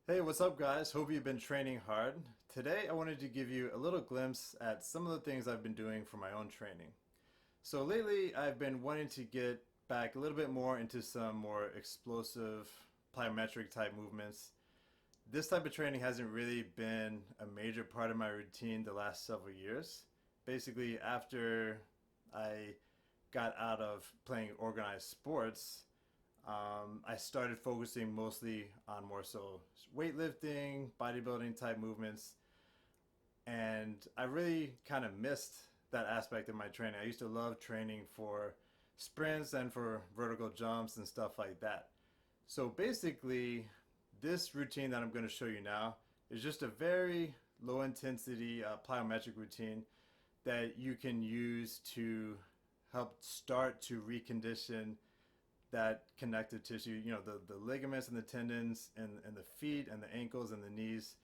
Hey, what's up, guys? Hope you've been training hard. Today, I wanted to give you a little glimpse at some of the things I've been doing for my own training. So, lately, I've been wanting to get back a little bit more into some more explosive plyometric type movements. This type of training hasn't really been a major part of my routine the last several years. Basically, after I got out of playing organized sports, I started focusing mostly on more so weightlifting, bodybuilding type movements, and I really kind of missed that aspect of my training. I used to love training for sprints and for vertical jumps and stuff like that. So basically, this routine that I'm going to show you now is just a very low intensity plyometric routine that you can use to help start to recondition that connective tissue, the ligaments and the tendons and the feet and the ankles and the knees,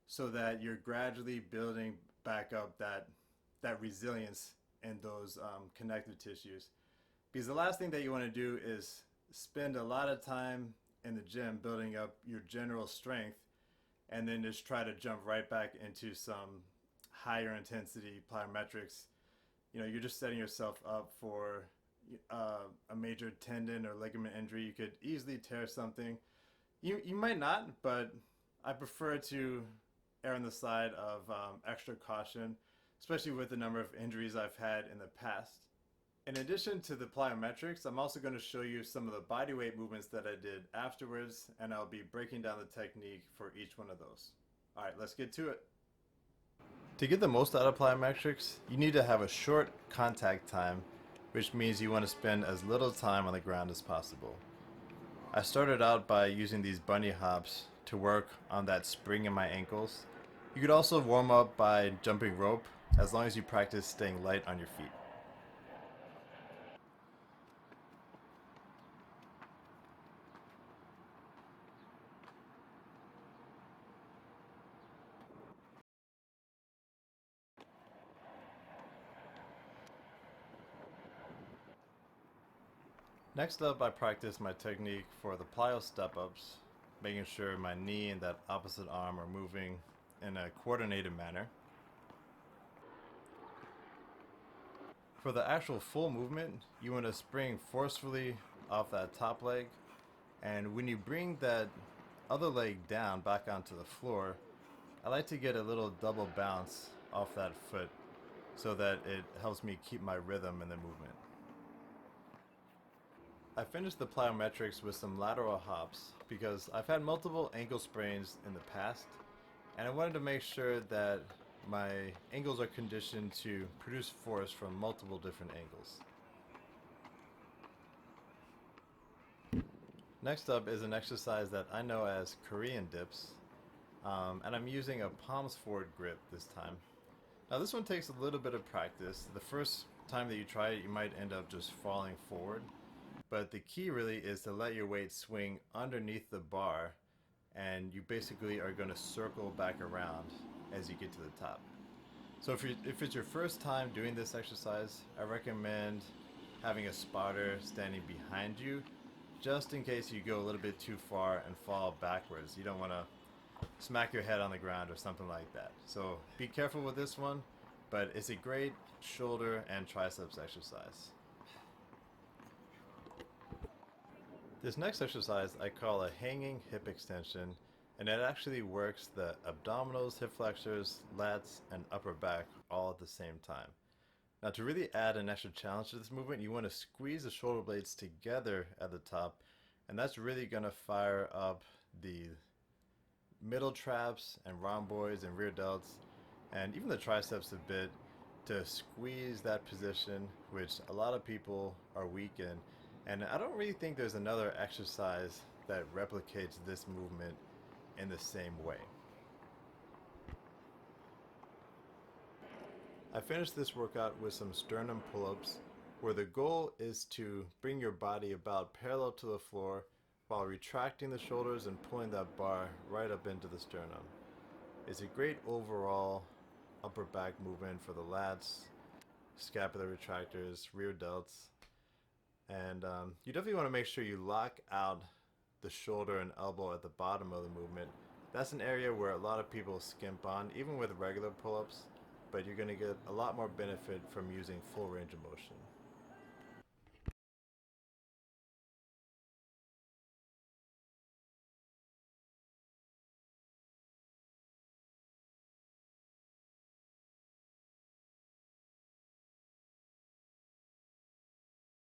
so that you're gradually building back up that resilience in those connective tissues. Because the last thing that you want to do is spend a lot of time in the gym building up your general strength and then just try to jump right back into some higher intensity plyometrics. You're just setting yourself up for a major tendon or ligament injury. You could easily tear something. You might not, but I prefer to err on the side of extra caution, especially with the number of injuries I've had in the past. In addition to the plyometrics, I'm also going to show you some of the bodyweight movements that I did afterwards, and I'll be breaking down the technique for each one of those. All right, let's get to it. To get the most out of plyometrics, you need to have a short contact time, which means you want to spend as little time on the ground as possible. I started out by using these bunny hops to work on that spring in my ankles. You could also warm up by jumping rope, as long as you practice staying light on your feet. Next up, I practice my technique for the plyo step-ups, making sure my knee and that opposite arm are moving in a coordinated manner. For the actual full movement, you want to spring forcefully off that top leg, and when you bring that other leg down back onto the floor, I like to get a little double bounce off that foot so that it helps me keep my rhythm in the movement. I finished the plyometrics with some lateral hops because I've had multiple ankle sprains in the past, and I wanted to make sure that my ankles are conditioned to produce force from multiple different angles. Next up is an exercise that I know as Korean dips, and I'm using a palms forward grip this time. Now this one takes a little bit of practice. The first time that you try it, you might end up just falling forward, but the key really is to let your weight swing underneath the bar, and you basically are going to circle back around as you get to the top. So if it's your first time doing this exercise, I recommend having a spotter standing behind you, just in case you go a little bit too far and fall backwards. You don't want to smack your head on the ground or something like that. So be careful with this one, but it's a great shoulder and triceps exercise. This next exercise I call a hanging hip extension, and it actually works the abdominals, hip flexors, lats, and upper back all at the same time. Now, to really add an extra challenge to this movement, you want to squeeze the shoulder blades together at the top, and that's really going to fire up the middle traps and rhomboids and rear delts, and even the triceps a bit, to squeeze that position, which a lot of people are weak in. And I don't really think there's another exercise that replicates this movement in the same way. I finished this workout with some sternum pull-ups, where the goal is to bring your body about parallel to the floor while retracting the shoulders and pulling that bar right up into the sternum. It's a great overall upper back movement for the lats, scapular retractors, rear delts, and you definitely want to make sure you lock out the shoulder and elbow at the bottom of the movement That's an area where a lot of people skimp on, even with regular pull-ups, but you're going to get a lot more benefit from using full range of motion.